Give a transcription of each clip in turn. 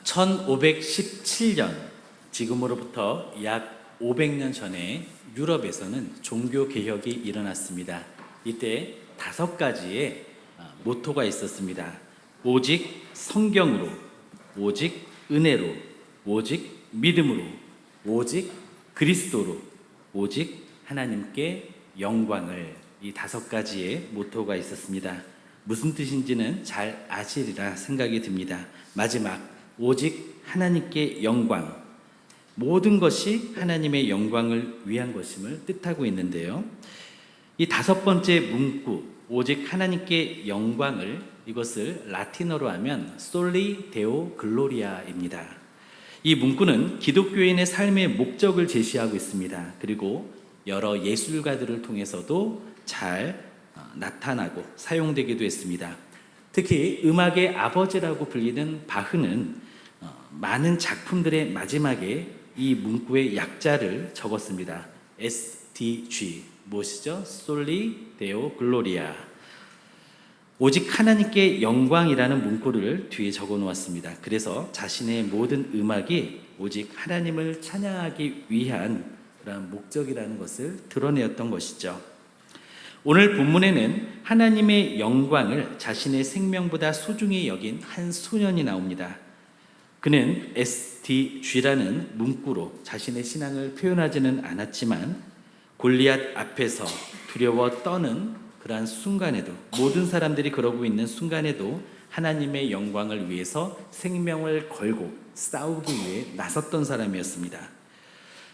1517년, 지금으로부터 약 500년 전에 유럽에서는 종교 개혁이 일어났습니다. 이때 5가지의 모토가 있었습니다. 오직 성경으로, 오직 은혜로, 오직 믿음으로, 오직 그리스도로, 오직 하나님께 영광을, 이 5가지의 모토가 있었습니다. 무슨 뜻인지는 잘 아시리라 생각이 듭니다. 마지막, 오직 하나님께 영광, 모든 것이 하나님의 영광을 위한 것임을 뜻하고 있는데요. 이 5번째 문구, 오직 하나님께 영광을, 이것을 라틴어로 하면 솔리 데오 글로리아입니다. 이 문구는 기독교인의 삶의 목적을 제시하고 있습니다. 그리고 여러 예술가들을 통해서도 잘 나타나고 사용되기도 했습니다. 특히 음악의 아버지라고 불리는 바흐는 많은 작품들의 마지막에 이 문구의 약자를 적었습니다. SDG, 무엇이죠? 솔리 데오 글로리아, 오직 하나님께 영광이라는 문구를 뒤에 적어 놓았습니다. 그래서 자신의 모든 음악이 오직 하나님을 찬양하기 위한 그런 목적이라는 것을 드러내었던 것이죠. 오늘 본문에는 하나님의 영광을 자신의 생명보다 소중히 여긴 한 소년이 나옵니다. 그는 SDG라는 문구로 자신의 신앙을 표현하지는 않았지만 골리앗 앞에서 두려워 떠는 그러한 순간에도, 모든 사람들이 그러고 있는 순간에도 하나님의 영광을 위해서 생명을 걸고 싸우기 위해 나섰던 사람이었습니다.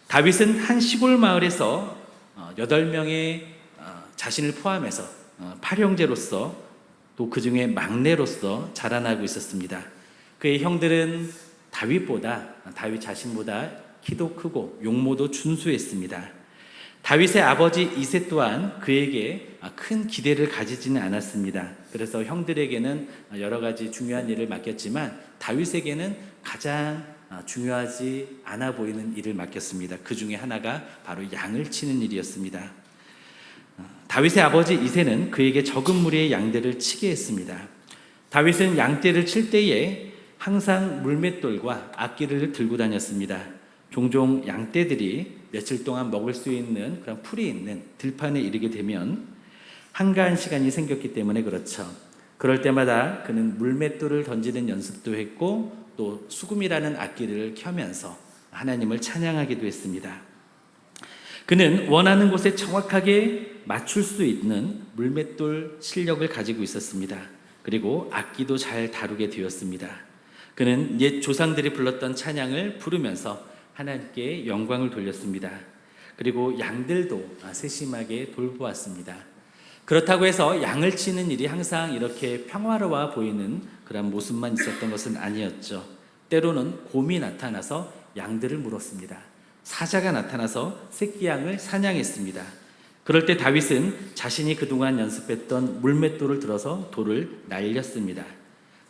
다윗은 한 시골 마을에서 8명의 자신을 포함해서 8형제로서, 또 그 중에 막내로서 자라나고 있었습니다. 그의 형들은 다윗 자신보다 키도 크고 용모도 준수했습니다. 다윗의 아버지 이새 또한 그에게 큰 기대를 가지지는 않았습니다. 그래서 형들에게는 여러 가지 중요한 일을 맡겼지만 다윗에게는 가장 중요하지 않아 보이는 일을 맡겼습니다. 그 중에 하나가 바로 양을 치는 일이었습니다. 다윗의 아버지 이새는 그에게 적은 무리의 양떼를 치게 했습니다. 다윗은 양떼를 칠 때에 항상 물맷돌과 악기를 들고 다녔습니다. 종종 양떼들이 며칠 동안 먹을 수 있는 그런 풀이 있는 들판에 이르게 되면 한가한 시간이 생겼기 때문에 그렇죠. 그럴 때마다 그는 물맷돌을 던지는 연습도 했고 또 수금이라는 악기를 켜면서 하나님을 찬양하기도 했습니다. 그는 원하는 곳에 정확하게 맞출 수 있는 물맷돌 실력을 가지고 있었습니다. 그리고 악기도 잘 다루게 되었습니다. 그는 옛 조상들이 불렀던 찬양을 부르면서 하나님께 영광을 돌렸습니다. 그리고 양들도 세심하게 돌보았습니다. 그렇다고 해서 양을 치는 일이 항상 이렇게 평화로워 보이는 그런 모습만 있었던 것은 아니었죠. 때로는 곰이 나타나서 양들을 물었습니다. 사자가 나타나서 새끼 양을 사냥했습니다. 그럴 때 다윗은 자신이 그동안 연습했던 물맷돌을 들어서 돌을 날렸습니다.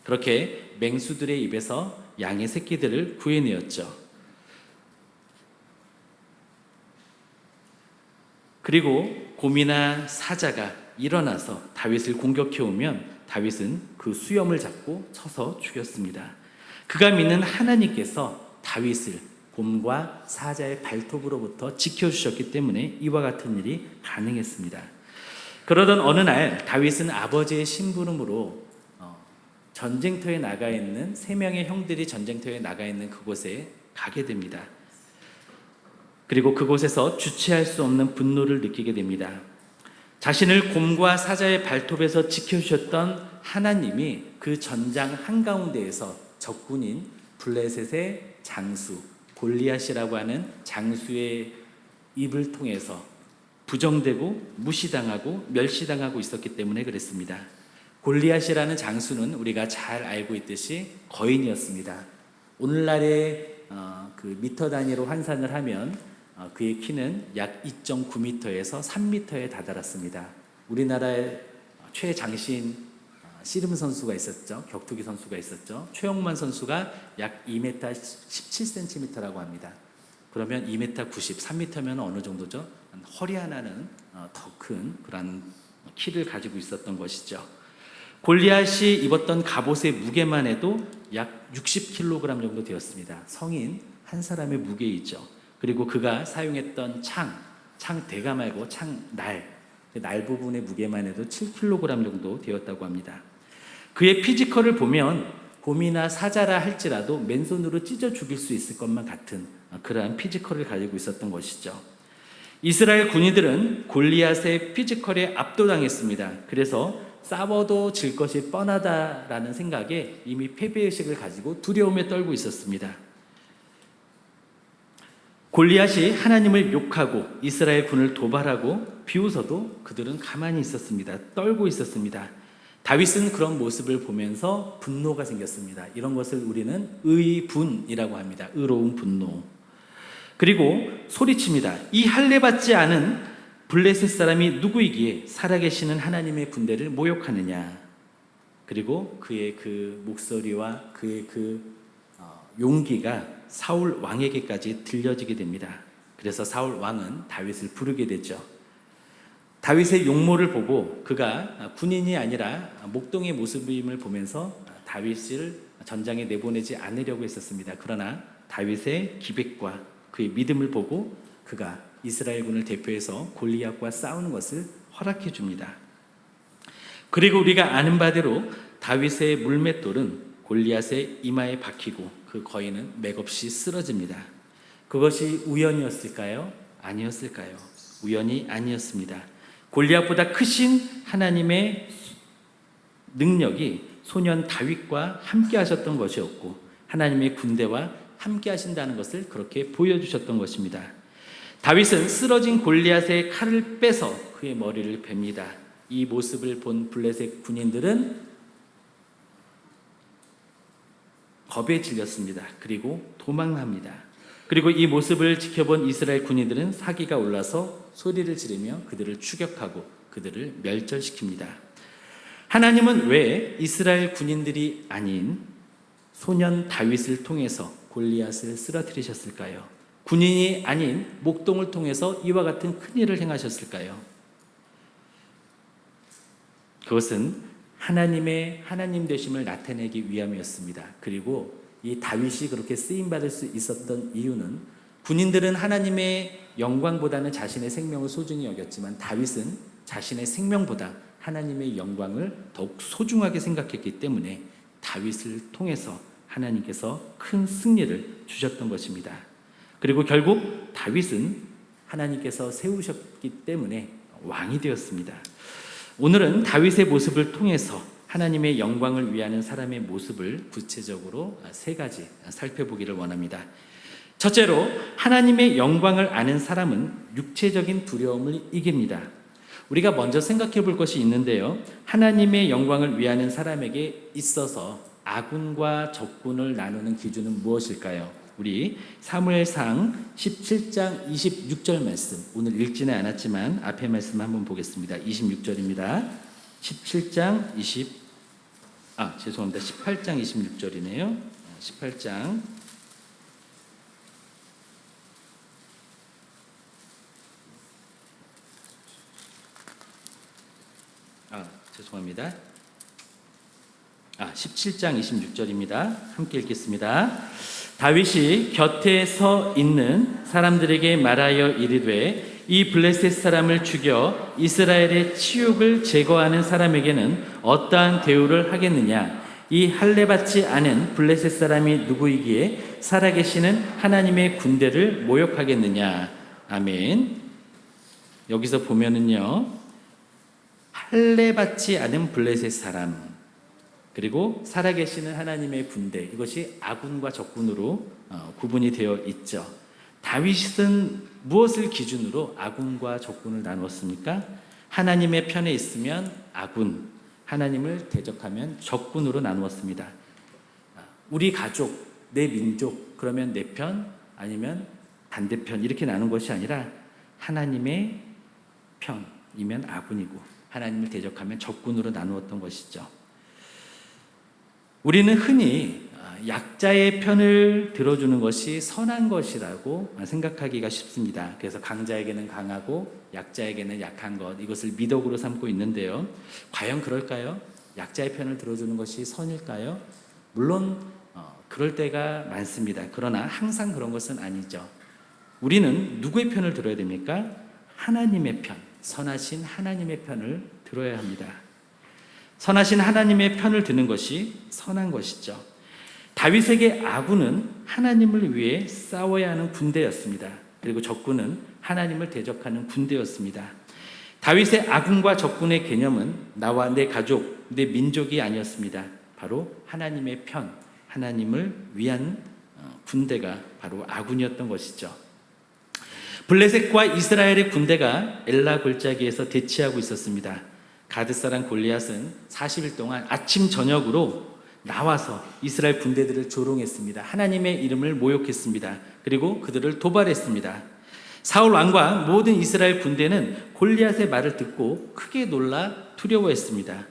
그렇게 맹수들의 입에서 양의 새끼들을 구해내었죠. 그리고 곰이나 사자가 일어나서 다윗을 공격해오면 다윗은 그 수염을 잡고 쳐서 죽였습니다. 그가 믿는 하나님께서 다윗을 곰과 사자의 발톱으로부터 지켜주셨기 때문에 이와 같은 일이 가능했습니다. 그러던 어느 날 다윗은 아버지의 심부름으로 전쟁터에 나가 있는 3명의 형들이 전쟁터에 나가 있는 그곳에 가게 됩니다. 그리고 그곳에서 주체할 수 없는 분노를 느끼게 됩니다. 자신을 곰과 사자의 발톱에서 지켜주셨던 하나님이 그 전장 한가운데에서 적군인 블레셋의 장수 골리앗이라고 하는 장수의 입을 통해서 부정되고 무시당하고 멸시당하고 있었기 때문에 그랬습니다. 골리앗이라는 장수는 우리가 잘 알고 있듯이 거인이었습니다. 오늘날의 그 미터 단위로 환산을 하면 그의 키는 약 2.9m에서 3m에 다다랐습니다. 우리나라의 최장신 씨름 선수가 있었죠. 격투기 선수가 있었죠. 최영만 선수가 약 2m 17cm라고 합니다. 그러면 2m 90, 3m면 어느 정도죠? 허리 하나는 더 큰 그런 키를 가지고 있었던 것이죠. 골리앗이 입었던 갑옷의 무게만 해도 약 60kg 정도 되었습니다. 성인 한 사람의 무게이죠. 그리고 그가 사용했던 창 대가 말고 날 부분의 무게만 해도 7kg 정도 되었다고 합니다. 그의 피지컬을 보면 곰이나 사자라 할지라도 맨손으로 찢어 죽일 수 있을 것만 같은 그러한 피지컬을 가지고 있었던 것이죠. 이스라엘 군인들은 골리앗의 피지컬에 압도당했습니다. 그래서 싸워도 질 것이 뻔하다라는 생각에 이미 패배의식을 가지고 두려움에 떨고 있었습니다. 골리앗이 하나님을 욕하고 이스라엘 군을 도발하고 비웃어도 그들은 가만히 있었습니다. 떨고 있었습니다. 다윗은 그런 모습을 보면서 분노가 생겼습니다. 이런 것을 우리는 의분이라고 합니다. 의로운 분노. 그리고 소리칩니다. 이 할례받지 않은 블레셋 사람이 누구이기에 살아계시는 하나님의 군대를 모욕하느냐. 그리고 그의 그 목소리와 그의 그 용기가 사울 왕에게까지 들려지게 됩니다. 그래서 사울 왕은 다윗을 부르게 되죠. 다윗의 용모를 보고 그가 군인이 아니라 목동의 모습임을 보면서 다윗을 전장에 내보내지 않으려고 했었습니다. 그러나 다윗의 기백과 그의 믿음을 보고 그가 이스라엘군을 대표해서 골리앗과 싸우는 것을 허락해 줍니다. 그리고 우리가 아는 바대로 다윗의 물맷돌은 골리앗의 이마에 박히고 그 거인은 맥없이 쓰러집니다. 그것이 우연이었을까요? 아니었을까요? 우연이 아니었습니다. 골리앗보다 크신 하나님의 능력이 소년 다윗과 함께 하셨던 것이었고 하나님의 군대와 함께 하신다는 것을 그렇게 보여주셨던 것입니다. 다윗은 쓰러진 골리앗의 칼을 빼서 그의 머리를 뱁니다. 이 모습을 본 블레셋 군인들은 겁에 질렸습니다. 그리고 도망합니다. 그리고 이 모습을 지켜본 이스라엘 군인들은 사기가 올라서 소리를 지르며 그들을 추격하고 그들을 멸절시킵니다. 하나님은 왜 이스라엘 군인들이 아닌 소년 다윗을 통해서 골리앗을 쓰러뜨리셨을까요? 군인이 아닌 목동을 통해서 이와 같은 큰 일을 행하셨을까요? 그것은 하나님의 하나님 되심을 나타내기 위함이었습니다. 그리고 이 다윗이 그렇게 쓰임받을 수 있었던 이유는 군인들은 하나님의 영광보다는 자신의 생명을 소중히 여겼지만 다윗은 자신의 생명보다 하나님의 영광을 더욱 소중하게 생각했기 때문에 다윗을 통해서 하나님께서 큰 승리를 주셨던 것입니다. 그리고 결국 다윗은 하나님께서 세우셨기 때문에 왕이 되었습니다. 오늘은 다윗의 모습을 통해서 하나님의 영광을 위하는 사람의 모습을 구체적으로 세 가지 살펴보기를 원합니다. 첫째로 하나님의 영광을 아는 사람은 육체적인 두려움을 이깁니다. 우리가 먼저 생각해 볼 것이 있는데요. 하나님의 영광을 위하는 사람에게 있어서 아군과 적군을 나누는 기준은 무엇일까요? 우리 사무엘상 17장 26절 말씀, 오늘 읽지는 않았지만 앞에 말씀 한번 보겠습니다. 26절입니다. 18장 26절이네요. 18장 죄송합니다. 17장 26절입니다. 함께 읽겠습니다. 다윗이 곁에 서 있는 사람들에게 말하여 이르되 이 블레셋 사람을 죽여 이스라엘의 치욕을 제거하는 사람에게는 어떠한 대우를 하겠느냐? 이 할례받지 않은 블레셋 사람이 누구이기에 살아계시는 하나님의 군대를 모욕하겠느냐? 아멘. 여기서 보면은요, 할례받지 않은 블레셋 사람 그리고 살아계시는 하나님의 군대, 이것이 아군과 적군으로 구분이 되어 있죠. 다윗은 무엇을 기준으로 아군과 적군을 나누었습니까? 하나님의 편에 있으면 아군, 하나님을 대적하면 적군으로 나누었습니다. 우리 가족, 내 민족, 그러면 내 편 아니면 반대편 이렇게 나눈 것이 아니라 하나님의 편이면 아군이고 하나님을 대적하면 적군으로 나누었던 것이죠. 우리는 흔히 약자의 편을 들어주는 것이 선한 것이라고 생각하기가 쉽습니다. 그래서 강자에게는 강하고 약자에게는 약한 것, 이것을 미덕으로 삼고 있는데요. 과연 그럴까요? 약자의 편을 들어주는 것이 선일까요? 물론 그럴 때가 많습니다. 그러나 항상 그런 것은 아니죠. 우리는 누구의 편을 들어야 됩니까? 하나님의 편, 선하신 하나님의 편을 들어야 합니다. 선하신 하나님의 편을 드는 것이 선한 것이죠. 다윗에게 아군은 하나님을 위해 싸워야 하는 군대였습니다. 그리고 적군은 하나님을 대적하는 군대였습니다. 다윗의 아군과 적군의 개념은 나와 내 가족, 내 민족이 아니었습니다. 바로 하나님의 편, 하나님을 위한 군대가 바로 아군이었던 것이죠. 블레셋과 이스라엘의 군대가 엘라 골짜기에서 대치하고 있었습니다. 가드 사람 골리앗은 40일 동안 아침 저녁으로 나와서 이스라엘 군대들을 조롱했습니다. 하나님의 이름을 모욕했습니다. 그리고 그들을 도발했습니다. 사울 왕과 모든 이스라엘 군대는 골리앗의 말을 듣고 크게 놀라 두려워했습니다.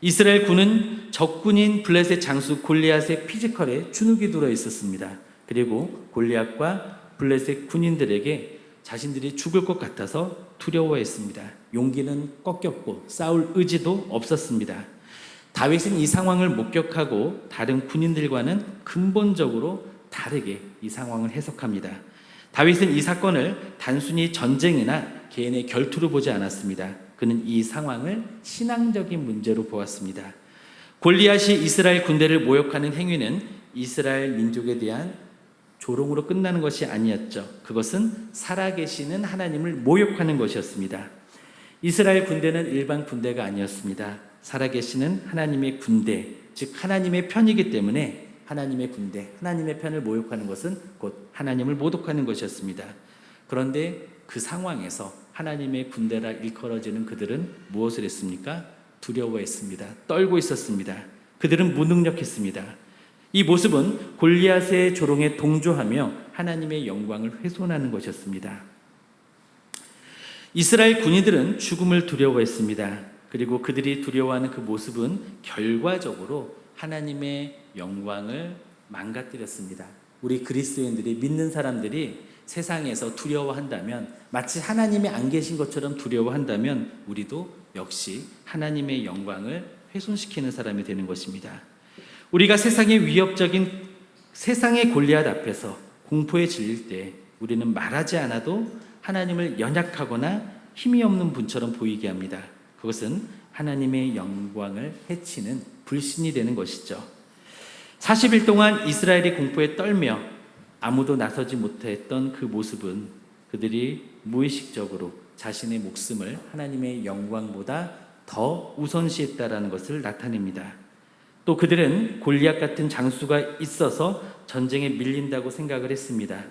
이스라엘 군은 적군인 블레셋 장수 골리앗의 피지컬에 주눅이 들어 있었습니다. 그리고 골리앗과 블레셋 군인들에게 자신들이 죽을 것 같아서 두려워했습니다. 용기는 꺾였고 싸울 의지도 없었습니다. 다윗은 이 상황을 목격하고 다른 군인들과는 근본적으로 다르게 이 상황을 해석합니다. 다윗은 이 사건을 단순히 전쟁이나 개인의 결투로 보지 않았습니다. 그는 이 상황을 신앙적인 문제로 보았습니다. 골리앗이 이스라엘 군대를 모욕하는 행위는 이스라엘 민족에 대한 조롱으로 끝나는 것이 아니었죠. 그것은 살아계시는 하나님을 모욕하는 것이었습니다. 이스라엘 군대는 일반 군대가 아니었습니다. 살아계시는 하나님의 군대, 즉 하나님의 편이기 때문에 하나님의 군대, 하나님의 편을 모욕하는 것은 곧 하나님을 모독하는 것이었습니다. 그런데 그 상황에서 하나님의 군대라 일컬어지는 그들은 무엇을 했습니까? 두려워했습니다. 떨고 있었습니다. 그들은 무능력했습니다. 이 모습은 골리앗의 조롱에 동조하며 하나님의 영광을 훼손하는 것이었습니다. 이스라엘 군인들은 죽음을 두려워했습니다. 그리고 그들이 두려워하는 그 모습은 결과적으로 하나님의 영광을 망가뜨렸습니다. 우리 그리스도인들이, 믿는 사람들이 세상에서 두려워한다면, 마치 하나님이 안 계신 것처럼 두려워한다면 우리도 역시 하나님의 영광을 훼손시키는 사람이 되는 것입니다. 우리가 세상의 위협적인 세상의 골리앗 앞에서 공포에 질릴 때 우리는 말하지 않아도 하나님을 연약하거나 힘이 없는 분처럼 보이게 합니다. 그것은 하나님의 영광을 해치는 불신이 되는 것이죠. 40일 동안 이스라엘이 공포에 떨며 아무도 나서지 못했던 그 모습은 그들이 무의식적으로 자신의 목숨을 하나님의 영광보다 더 우선시했다라는 것을 나타냅니다. 또 그들은 골리앗 같은 장수가 있어서 전쟁에 밀린다고 생각을 했습니다.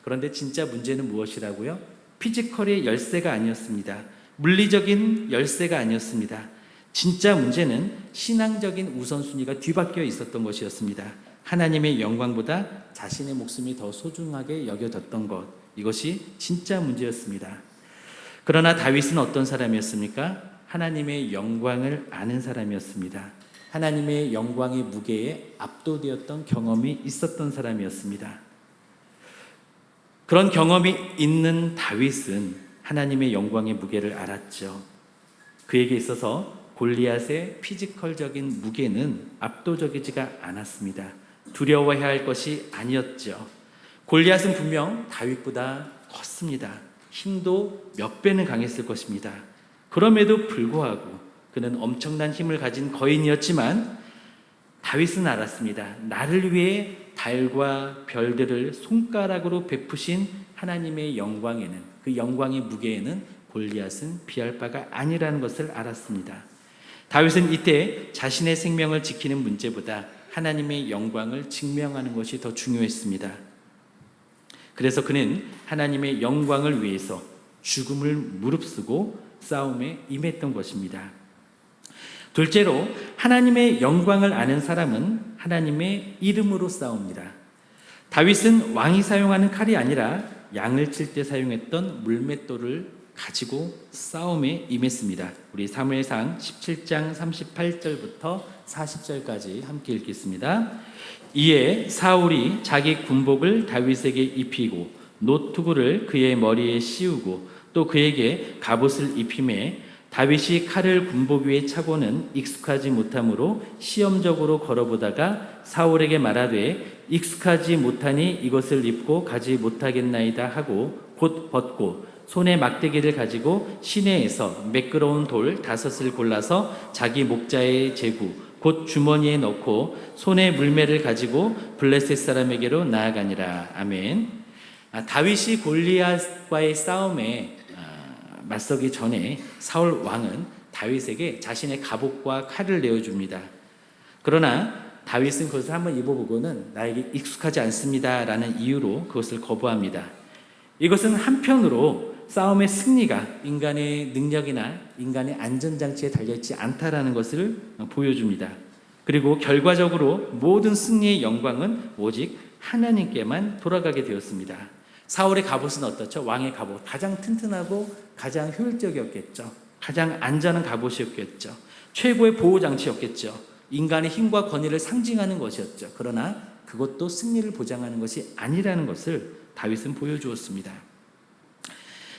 그런데 진짜 문제는 무엇이라고요? 피지컬의 열세가 아니었습니다. 물리적인 열세가 아니었습니다. 진짜 문제는 신앙적인 우선순위가 뒤바뀌어 있었던 것이었습니다. 하나님의 영광보다 자신의 목숨이 더 소중하게 여겨졌던 것, 이것이 진짜 문제였습니다. 그러나 다윗은 어떤 사람이었습니까? 하나님의 영광을 아는 사람이었습니다. 하나님의 영광의 무게에 압도되었던 경험이 있었던 사람이었습니다. 그런 경험이 있는 다윗은 하나님의 영광의 무게를 알았죠. 그에게 있어서 골리앗의 피지컬적인 무게는 압도적이지가 않았습니다. 두려워해야 할 것이 아니었죠. 골리앗은 분명 다윗보다 컸습니다. 힘도 몇 배는 강했을 것입니다. 그럼에도 불구하고 그는 엄청난 힘을 가진 거인이었지만 다윗은 알았습니다. 나를 위해 달과 별들을 손가락으로 베푸신 하나님의 영광에는, 그 영광의 무게에는 골리앗은 비할 바가 아니라는 것을 알았습니다. 다윗은 이때 자신의 생명을 지키는 문제보다 하나님의 영광을 증명하는 것이 더 중요했습니다. 그래서 그는 하나님의 영광을 위해서 죽음을 무릅쓰고 싸움에 임했던 것입니다. 둘째로, 하나님의 영광을 아는 사람은 하나님의 이름으로 싸웁니다. 다윗은 왕이 사용하는 칼이 아니라 양을 칠 때 사용했던 물맷돌을 가지고 싸움에 임했습니다. 우리 사무엘상 17장 38절부터 40절까지 함께 읽겠습니다. 이에 사울이 자기 군복을 다윗에게 입히고 노투구를 그의 머리에 씌우고 또 그에게 갑옷을 입히매 다윗이 칼을 군복 위에 차고는 익숙하지 못하므로 시험적으로 걸어보다가 사울에게 말하되 익숙하지 못하니 이것을 입고 가지 못하겠나이다 하고 곧 벗고 손에 막대기를 가지고 시내에서 매끄러운 돌 5을 골라서 자기 목자의 제구 곧 주머니에 넣고 손에 물매를 가지고 블레셋 사람에게로 나아가니라. 아멘. 다윗이 골리앗과의 싸움에 맞서기 전에 사울 왕은 다윗에게 자신의 갑옷과 칼을 내어줍니다. 그러나 다윗은 그것을 한번 입어보고는 나에게 익숙하지 않습니다 라는 이유로 그것을 거부합니다. 이것은 한편으로 싸움의 승리가 인간의 능력이나 인간의 안전장치에 달려있지 않다라는 것을 보여줍니다. 그리고 결과적으로 모든 승리의 영광은 오직 하나님께만 돌아가게 되었습니다. 사울의 갑옷은 어떻죠? 왕의 갑옷. 가장 튼튼하고 가장 효율적이었겠죠. 가장 안전한 갑옷이었겠죠. 최고의 보호장치였겠죠. 인간의 힘과 권위를 상징하는 것이었죠. 그러나 그것도 승리를 보장하는 것이 아니라는 것을 다윗은 보여주었습니다.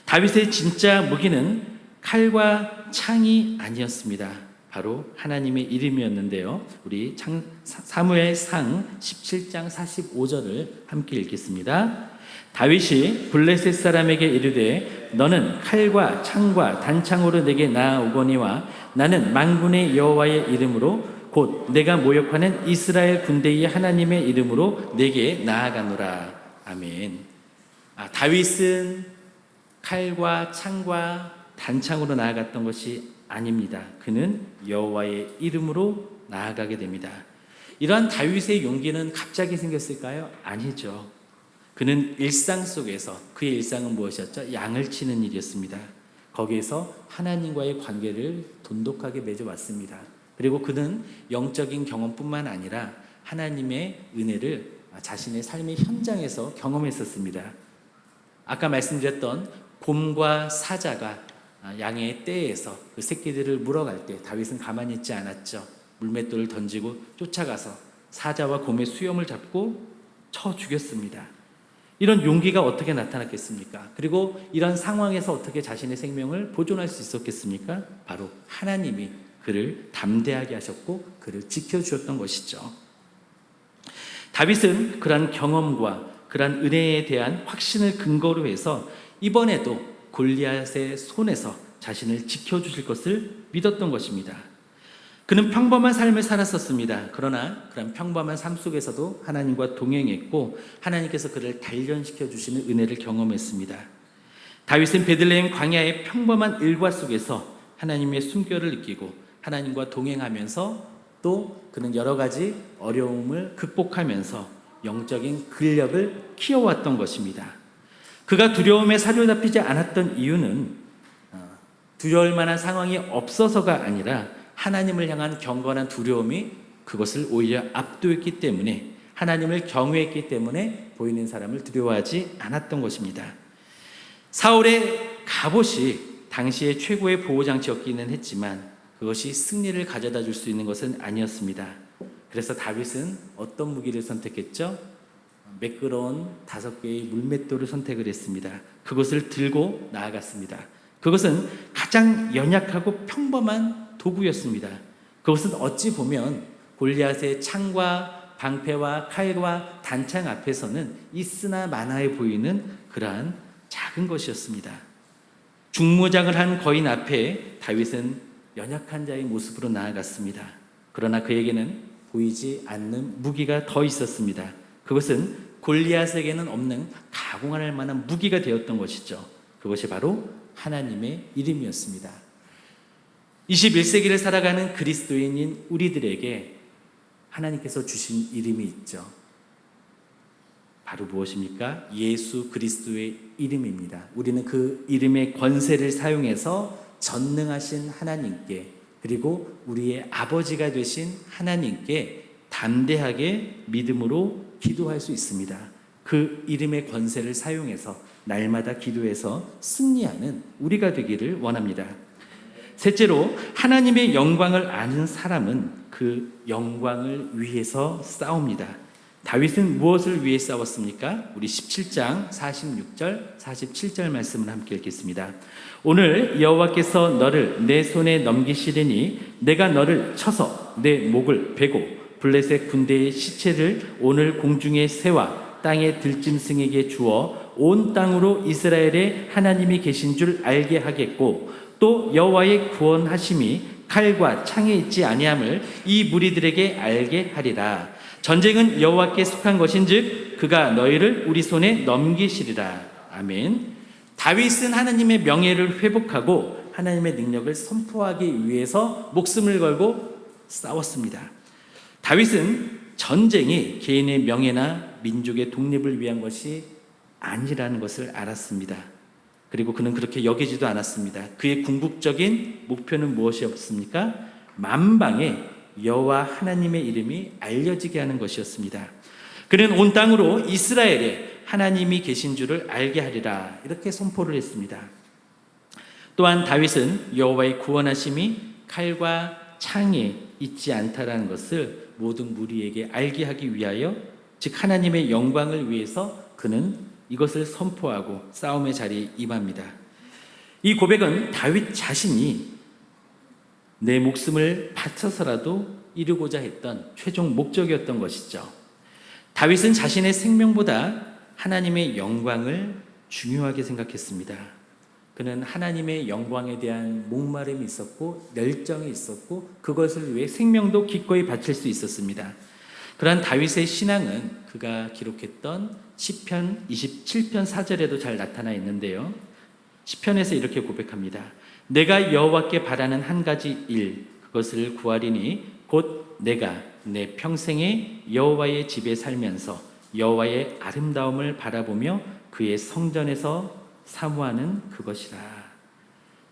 다윗의 진짜 무기는 칼과 창이 아니었습니다. 바로 하나님의 이름이었는데요. 우리 사무엘상 17장 45절을 함께 읽겠습니다. 다윗이 블레셋 사람에게 이르되 너는 칼과 창과 단창으로 내게 나아오거니와 나는 만군의 여호와의 이름으로 곧 내가 모욕하는 이스라엘 군대의 하나님의 이름으로 내게 나아가노라. 아멘. 다윗은 칼과 창과 단창으로 나아갔던 것이 아닙니다. 그는 여호와의 이름으로 나아가게 됩니다. 이러한 다윗의 용기는 갑자기 생겼을까요? 아니죠. 그는 일상 속에서 그의 일상은 무엇이었죠? 양을 치는 일이었습니다. 거기에서 하나님과의 관계를 돈독하게 맺어왔습니다. 그리고 그는 영적인 경험뿐만 아니라 하나님의 은혜를 자신의 삶의 현장에서 경험했었습니다. 아까 말씀드렸던 곰과 사자가 양의 떼에서 그 새끼들을 물어갈 때 다윗은 가만히 있지 않았죠. 물맷돌을 던지고 쫓아가서 사자와 곰의 수염을 잡고 쳐 죽였습니다. 이런 용기가 어떻게 나타났겠습니까? 그리고 이런 상황에서 어떻게 자신의 생명을 보존할 수 있었겠습니까? 바로 하나님이 그를 담대하게 하셨고 그를 지켜주셨던 것이죠. 다윗은 그러한 경험과 그러한 은혜에 대한 확신을 근거로 해서 이번에도 골리앗의 손에서 자신을 지켜주실 것을 믿었던 것입니다. 그는 평범한 삶을 살았었습니다. 그러나 그런 평범한 삶 속에서도 하나님과 동행했고 하나님께서 그를 단련시켜 주시는 은혜를 경험했습니다. 다윗은 베들레헴 광야의 평범한 일과 속에서 하나님의 숨결을 느끼고 하나님과 동행하면서 또 그는 여러 가지 어려움을 극복하면서 영적인 근력을 키워왔던 것입니다. 그가 두려움에 사로잡히지 않았던 이유는 두려울 만한 상황이 없어서가 아니라 하나님을 향한 경건한 두려움이 그것을 오히려 압도했기 때문에 하나님을 경외했기 때문에 보이는 사람을 두려워하지 않았던 것입니다. 사울의 갑옷이 당시의 최고의 보호장치였기는 했지만 그것이 승리를 가져다 줄 수 있는 것은 아니었습니다. 그래서 다윗은 어떤 무기를 선택했죠? 매끄러운 5개의 물맷돌을 선택을 했습니다. 그것을 들고 나아갔습니다. 그것은 가장 연약하고 평범한 도구였습니다. 그것은 어찌 보면 골리앗의 창과 방패와 칼과 단창 앞에서는 있으나 마나해 보이는 그러한 작은 것이었습니다. 중무장을 한 거인 앞에 다윗은 연약한 자의 모습으로 나아갔습니다. 그러나 그에게는 보이지 않는 무기가 더 있었습니다. 그것은 골리앗에게는 없는 가공할 만한 무기가 되었던 것이죠. 그것이 바로 하나님의 이름이었습니다. 21세기를 살아가는 그리스도인인 우리들에게 하나님께서 주신 이름이 있죠. 바로 무엇입니까? 예수 그리스도의 이름입니다. 우리는 그 이름의 권세를 사용해서 전능하신 하나님께 그리고 우리의 아버지가 되신 하나님께 담대하게 믿음으로 기도할 수 있습니다. 그 이름의 권세를 사용해서 날마다 기도해서 승리하는 우리가 되기를 원합니다. 셋째로 하나님의 영광을 아는 사람은 그 영광을 위해서 싸웁니다. 다윗은 무엇을 위해 싸웠습니까? 우리 17장 46절, 47절 말씀을 함께 읽겠습니다. 오늘 여호와께서 너를 내 손에 넘기시리니 내가 너를 쳐서 내 목을 베고 블레셋 군대의 시체를 오늘 공중의 새와 땅의 들짐승에게 주어 온 땅으로 이스라엘의 하나님이 계신 줄 알게 하겠고 또 여호와의 구원하심이 칼과 창에 있지 아니함을 이 무리들에게 알게 하리라. 전쟁은 여호와께 속한 것인즉 그가 너희를 우리 손에 넘기시리라. 아멘. 다윗은 하나님의 명예를 회복하고 하나님의 능력을 선포하기 위해서 목숨을 걸고 싸웠습니다. 다윗은 전쟁이 개인의 명예나 민족의 독립을 위한 것이 아니라는 것을 알았습니다. 그리고 그는 그렇게 여기지도 않았습니다. 그의 궁극적인 목표는 무엇이었습니까? 만방에 여호와 하나님의 이름이 알려지게 하는 것이었습니다. 그는 온 땅으로 이스라엘에 하나님이 계신 줄을 알게 하리라 이렇게 선포를 했습니다. 또한 다윗은 여호와의 구원하심이 칼과 창에 있지 않다라는 것을 모든 무리에게 알게 하기 위하여 즉 하나님의 영광을 위해서 그는 이것을 선포하고 싸움의 자리에 임합니다. 이 고백은 다윗 자신이 내 목숨을 바쳐서라도 이루고자 했던 최종 목적이었던 것이죠. 다윗은 자신의 생명보다 하나님의 영광을 중요하게 생각했습니다. 그는 하나님의 영광에 대한 목마름이 있었고 열정이 있었고 그것을 위해 생명도 기꺼이 바칠 수 있었습니다. 그러한 다윗의 신앙은 그가 기록했던 시편 27편 4절에도 잘 나타나 있는데요. 시편에서 이렇게 고백합니다. 내가 여호와께 바라는 한 가지 일 그것을 구하리니 곧 내가 내 평생에 여호와의 집에 살면서 여호와의 아름다움을 바라보며 그의 성전에서 사모하는 그것이라.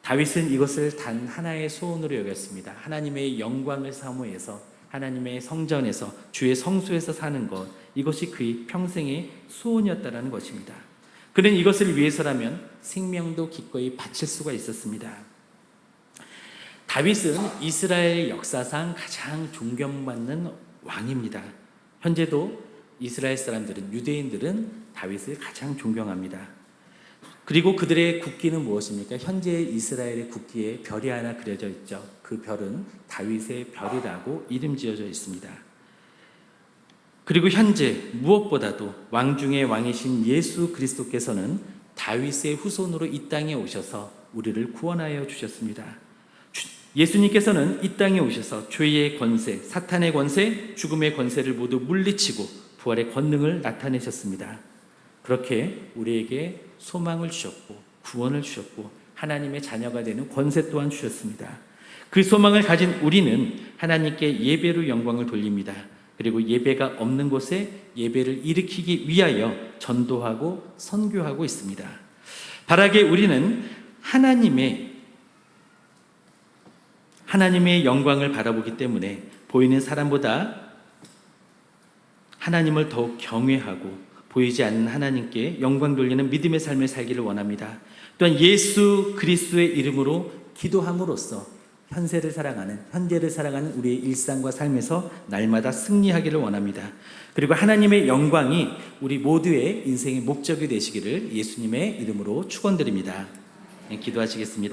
다윗은 이것을 단 하나의 소원으로 여겼습니다. 하나님의 영광을 사모해서 하나님의 성전에서 주의 성소에서 사는 것 이것이 그의 평생의 소원이었다라는 것입니다. 그는 이것을 위해서라면 생명도 기꺼이 바칠 수가 있었습니다. 다윗은 이스라엘 역사상 가장 존경받는 왕입니다. 현재도 이스라엘 사람들은 유대인들은 다윗을 가장 존경합니다. 그리고 그들의 국기는 무엇입니까? 현재 이스라엘의 국기에 별이 하나 그려져 있죠. 그 별은 다윗의 별이라고 이름 지어져 있습니다. 그리고 현재 무엇보다도 왕 중의 왕이신 예수 그리스도께서는 다윗의 후손으로 이 땅에 오셔서 우리를 구원하여 주셨습니다. 예수님께서는 이 땅에 오셔서 죄의 권세, 사탄의 권세, 죽음의 권세를 모두 물리치고 부활의 권능을 나타내셨습니다. 그렇게 우리에게 소망을 주셨고 구원을 주셨고 하나님의 자녀가 되는 권세 또한 주셨습니다. 그 소망을 가진 우리는 하나님께 예배로 영광을 돌립니다. 그리고 예배가 없는 곳에 예배를 일으키기 위하여 전도하고 선교하고 있습니다. 바라게 우리는 하나님의 영광을 바라보기 때문에 보이는 사람보다 하나님을 더욱 경외하고 보이지 않는 하나님께 영광 돌리는 믿음의 삶을 살기를 원합니다. 또한 예수 그리스도의 이름으로 기도함으로써 현재를 살아가는 우리의 일상과 삶에서 날마다 승리하기를 원합니다. 그리고 하나님의 영광이 우리 모두의 인생의 목적이 되시기를 예수님의 이름으로 축원드립니다. 기도하시겠습니다.